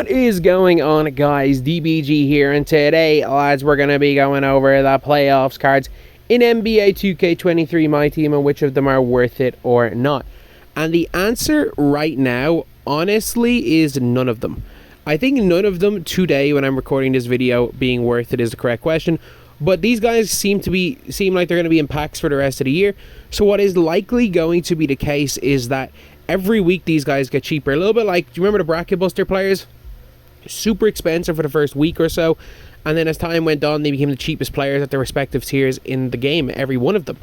What is going on, guys? DBG here, and today, lads, we're going to be going over the playoffs cards in NBA 2K23 MyTEAM and which of them are worth it or not. And the answer right now, honestly, is none of them. I think none of them today, when I'm recording this video, being worth it is the correct question. But these guys seem like they're going to be in packs for the rest of the year. So what is likely going to be the case is that every week these guys get cheaper. A little bit like, do you remember the Bracket Buster players? Super expensive for the first week or so. And then as time went on, they became the cheapest players at their respective tiers in the game. Every one of them.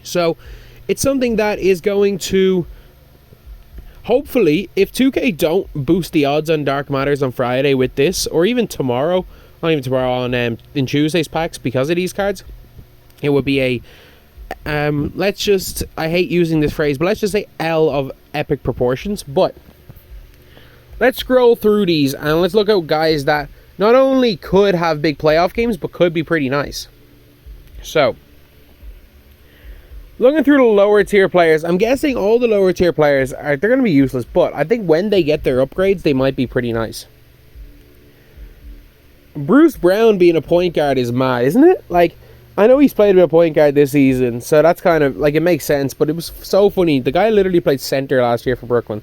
So it's something that is going to... Hopefully, if 2K don't boost the odds on Dark Matters on Friday with this, or even tomorrow, not even tomorrow, on in Tuesday's packs because of these cards, it would be a let's just, I hate using this phrase, but let's just say L of epic proportions. But let's scroll through these and let's look at guys that not only could have big playoff games, but could be pretty nice. So, looking through the lower tier players, I'm guessing all the lower tier players they're going to be useless, but I think when they get their upgrades, they might be pretty nice. Bruce Brown being a point guard is mad, isn't it? Like, I know he's played a bit of point guard this season, so that's kind of, like, it makes sense, but it was so funny. The guy literally played center last year for Brooklyn.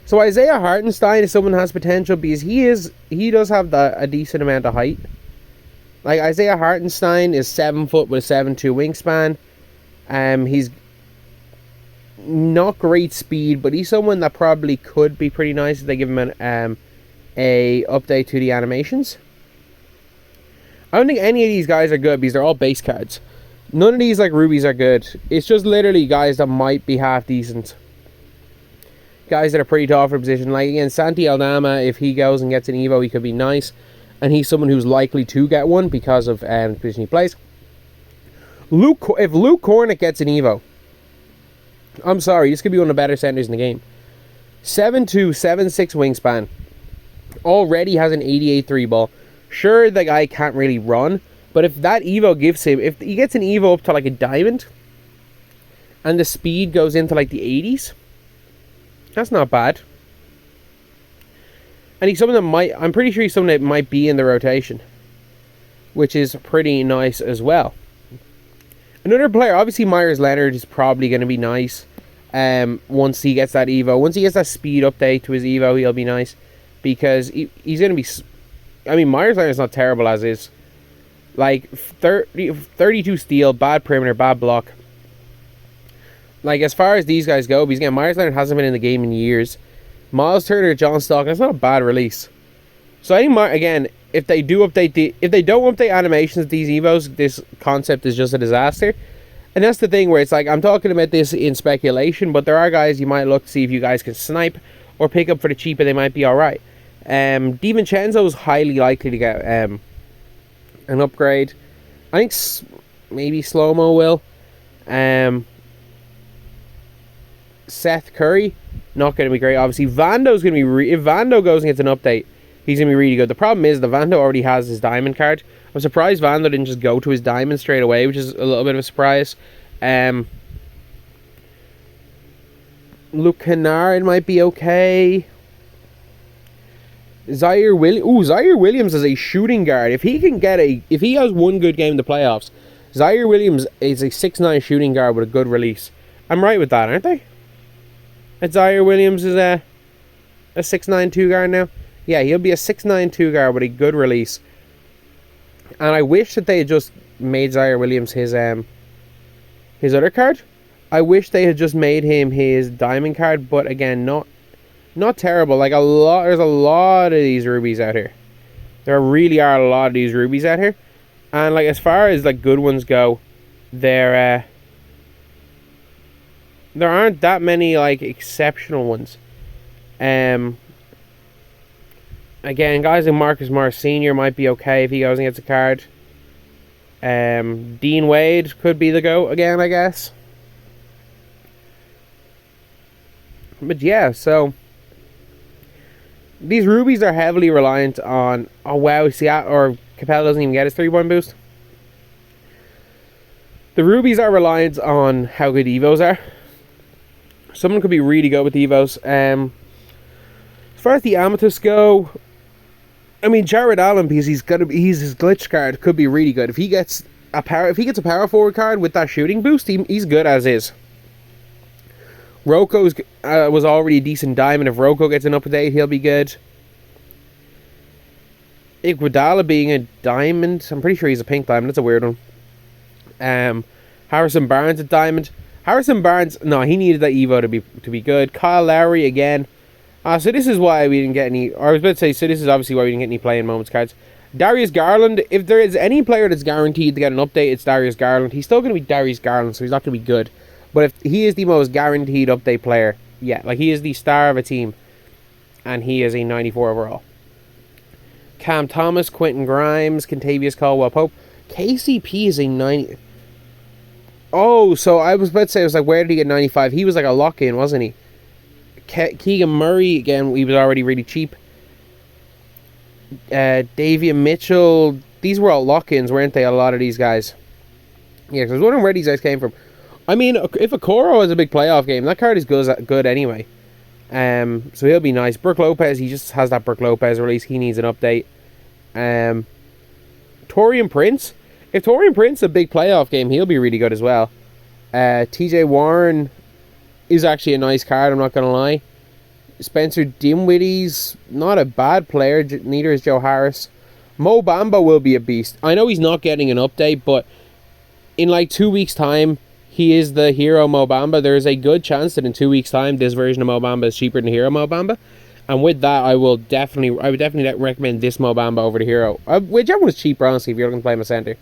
So Isaiah Hartenstein is someone who has potential because he does have a decent amount of height. Like, Isaiah Hartenstein is 7 foot with a 7'2" wingspan. He's not great speed, but he's someone that probably could be pretty nice if they give him a update to the animations. I don't think any of these guys are good because they're all base cards. None of these, like, rubies are good. It's just literally guys that might be half decent. Guys that are pretty tall for position. Like, again, Santi Aldama, if he goes and gets an Evo, he could be nice. And he's someone who's likely to get one because of the position he plays. If Luke Cornick gets an Evo, I'm sorry, this could be one of the better centers in the game. 7'2", 7'6" wingspan. Already has an 88 3 ball. Sure, the guy can't really run, but if that Evo gives him, if he gets an Evo up to like a diamond, and the speed goes into like the 80s, that's not bad. And he's someone that I'm pretty sure he's someone that might be in the rotation, which is pretty nice as well. Another player, obviously Myers Leonard is probably going to be nice once he gets that Evo. Once he gets that speed update to his Evo, he'll be nice. Because he's going to be... I mean, Myers Leonard's not terrible as is. Like, 32 steal, bad perimeter, bad block. Like, as far as these guys go, because again, Myers Leonard hasn't been in the game in years. Miles Turner, John Stockton, that's not a bad release. So I think, again, if they don't update animations of these Evos, this concept is just a disaster. And that's the thing where it's like, I'm talking about this in speculation, but there are guys you might look to see if you guys can snipe or pick up for the cheap and they might be alright. DiVincenzo is highly likely to get an upgrade. I think maybe Slow-Mo will. Seth Curry, not going to be great. Obviously, Vando's going to be... if Vando goes and gets an update, he's going to be really good. The problem is that Vando already has his diamond card. I'm surprised Vando didn't just go to his diamond straight away, which is a little bit of a surprise. Luke Kennard might be okay. Zaire Williams is a shooting guard. If he has one good game in the playoffs, Zaire Williams is a 6'9" shooting guard with a good release. I'm right with that, aren't I? That Zaire Williams is a 6'9" 2 guard now. Yeah, he'll be a 6'9" 2 guard with a good release. And I wish that they had just made Zaire Williams his other card. I wish they had just made him his diamond card, but again, not terrible. Like, there's a lot of these rubies out here. There really are a lot of these rubies out here. And, like, as far as, like, good ones go, there aren't that many, like, exceptional ones. Again, guys like Marcus Morris Sr. might be okay if he goes and gets a card. Dean Wade could be the GOAT again, I guess. But yeah, so these rubies are heavily reliant on... oh wow, see, or Capella doesn't even get his 3-point boost. The rubies are reliant on how good Evos are. Someone could be really good with Evos. As far as the amethysts go, I mean, Jared Allen, because his glitch card could be really good. If he gets a power forward card with that shooting boost, he's good as is. Roko's was already a decent diamond. If Roko gets an update, he'll be good. Iguodala being a diamond, I'm pretty sure he's a pink diamond. That's a weird one. Harrison Barnes a diamond. Harrison Barnes, no, he needed that Evo to be good. Kyle Lowry again. So this is why we didn't get any. Or I was about to say, so this is obviously why we didn't get any playing moments cards. Darius Garland. If there is any player that's guaranteed to get an update, it's Darius Garland. He's still going to be Darius Garland, so he's not going to be good. But if he is the most guaranteed update player, yeah, like he is the star of a team, and he is a 94 overall. Cam Thomas, Quentin Grimes, Kentavious Caldwell-Pope. KCP is a 90. Oh, so I was about to say, I was like, where did he get 95? He was like a lock-in, wasn't he? Keegan Murray, again, he was already really cheap. Davian Mitchell, these were all lock-ins, weren't they, a lot of these guys? Yeah, because I was wondering where these guys came from. I mean, if Okoro has a big playoff game, that card is good anyway. So he'll be nice. Brook Lopez, he just has that Brook Lopez release. He needs an update. Torian Prince. If Torian Prince is a big playoff game, he'll be really good as well. TJ Warren is actually a nice card, I'm not going to lie. Spencer Dinwiddie's not a bad player, neither is Joe Harris. Mo Bamba will be a beast. I know he's not getting an update, but in like 2 weeks' time, he is the hero Mo Bamba. There is a good chance that in 2 weeks' time, this version of Mo Bamba is cheaper than hero Mo Bamba. And with that, I would definitely recommend this Mo Bamba over the hero. Whichever one is cheaper, honestly, if you're looking to play him a center.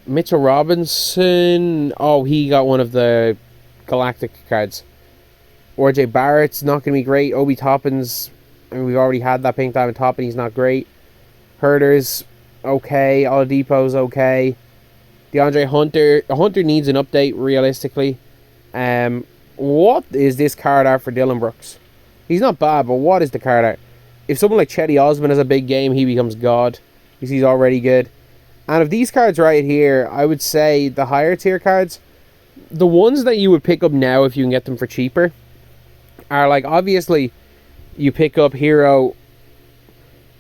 Mitchell Robinson. Oh, he got one of the Galactic cards. RJ Barrett's not going to be great. Obi Toppin's, I mean, we've already had that pink diamond Toppin. He's not great. Herder's okay. Oladipo's okay. DeAndre Hunter. Hunter needs an update, realistically. What is this card art for Dylan Brooks? He's not bad, but what is the card art? If someone like Chetty Osman has a big game, he becomes God. Because he's already good. And of these cards right here, I would say the higher tier cards, the ones that you would pick up now if you can get them for cheaper, are like, obviously, you pick up hero.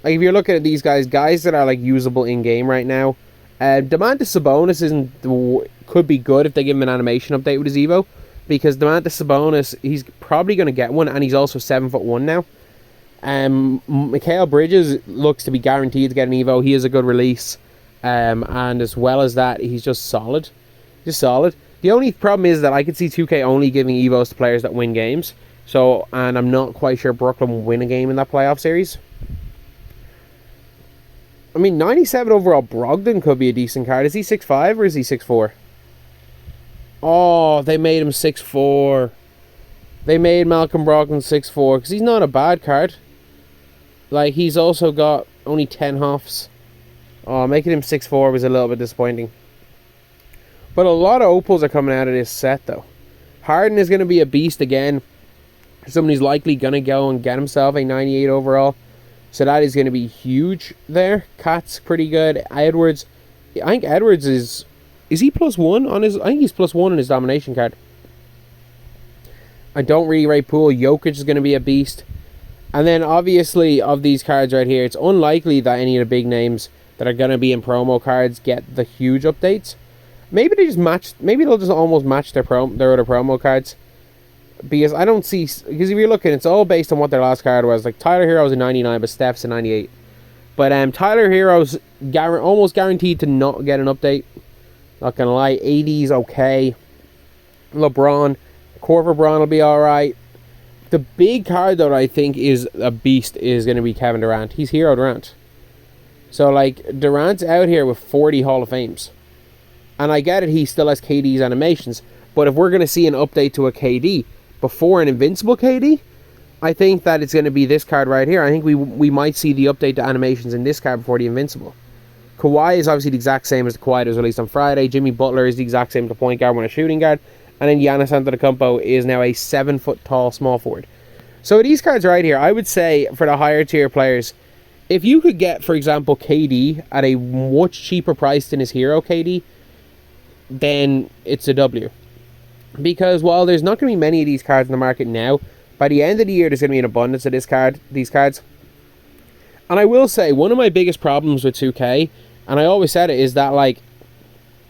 Like, if you're looking at these guys that are like usable in game right now, Domantas Sabonis could be good if they give him an animation update with his Evo, because Domantas Sabonis, he's probably going to get one, and he's also 7'1" now. Mikal Bridges looks to be guaranteed to get an Evo. He is a good release, and as well as that, he's just solid. The only problem is that I could see 2K only giving Evos to players that win games. So, and I'm not quite sure Brooklyn will win a game in that playoff series. I mean, 97 overall Brogdon could be a decent card. Is he 6'5" or is he 6'4"? Oh, they made him 6'4". They made Malcolm Brogdon 6'4", because he's not a bad card. Like, he's also got only 10 hoffs. Oh, making him 6'4" was a little bit disappointing. But a lot of opals are coming out of this set, though. Harden is going to be a beast again. Somebody's likely going to go and get himself a 98 overall. So that is going to be huge there. Cat's pretty good. Edwards. I think Edwards is... Is he +1 on his... I think he's +1 on his domination card. I don't really rate Poole. Jokic is going to be a beast. And then, obviously, of these cards right here, it's unlikely that any of the big names that are going to be in promo cards get the huge updates. Maybe they just match... Maybe they'll just almost match their other promo cards. Because I don't see... Because if you're looking, it's all based on what their last card was. Like, Tyler Hero's a 99, but Steph's a 98. But Tyler Hero's almost guaranteed to not get an update. Not gonna lie. 80's okay. LeBron. Corver Braun will be alright. The big card, though, that I think is a beast is going to be Kevin Durant. He's Hero Durant. So, like, Durant's out here with 40 Hall of Fames. And I get it, he still has KD's animations. But if we're going to see an update to a KD before an Invincible KD, I think that it's going to be this card right here. I think we might see the update to animations in this card before the Invincible. Kawhi is obviously the exact same as the Kawhi that was released on Friday. Jimmy Butler is the exact same as the point guard when a shooting guard. And then Giannis Antetokounmpo is now a 7-foot tall small forward. So these cards right here, I would say for the higher tier players, if you could get, for example, KD at a much cheaper price than his hero KD, then it's a W. Because while there's not going to be many of these cards in the market now, By the end of the year, there's going to be an abundance of these cards. And I will say, one of my biggest problems with 2K, and I always said it, is that like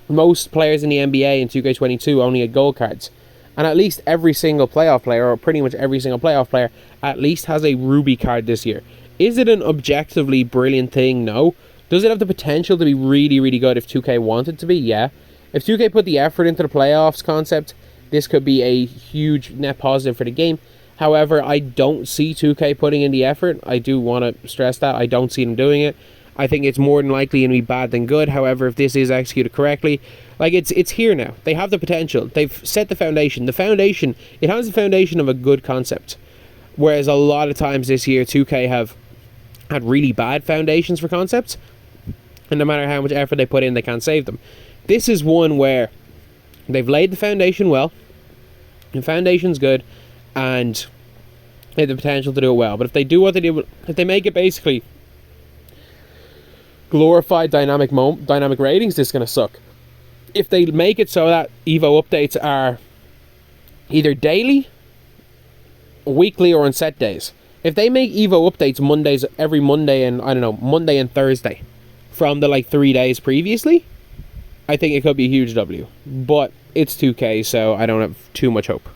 most players in the NBA in 2K22 only had gold cards. And at least every single playoff player, or pretty much every single playoff player, at least has a Ruby card this year. Is it an objectively brilliant thing? No. Does it have the potential to be really, really good if 2K wanted to be? Yeah. If 2K put the effort into the playoffs concept, this could be a huge net positive for the game. However, I don't see 2K putting in the effort. I do want to stress that. I don't see them doing it. I think it's more than likely going to be bad than good. However, if this is executed correctly, like it's here now. They have the potential. They've set the foundation. It has the foundation of a good concept. Whereas a lot of times this year, 2K have had really bad foundations for concepts. And no matter how much effort they put in, they can't save them. This is one where they've laid the foundation well. The foundation's good. And they have the potential to do it well. But if they do what they do, if they make it basically glorified dynamic ratings, this is going to suck. If they make it so that Evo updates are either daily, weekly, or on set days. If they make Evo updates Mondays, every Monday and, I don't know, Monday and Thursday from the like 3 days previously, I think it could be a huge W. But it's 2K, so I don't have too much hope.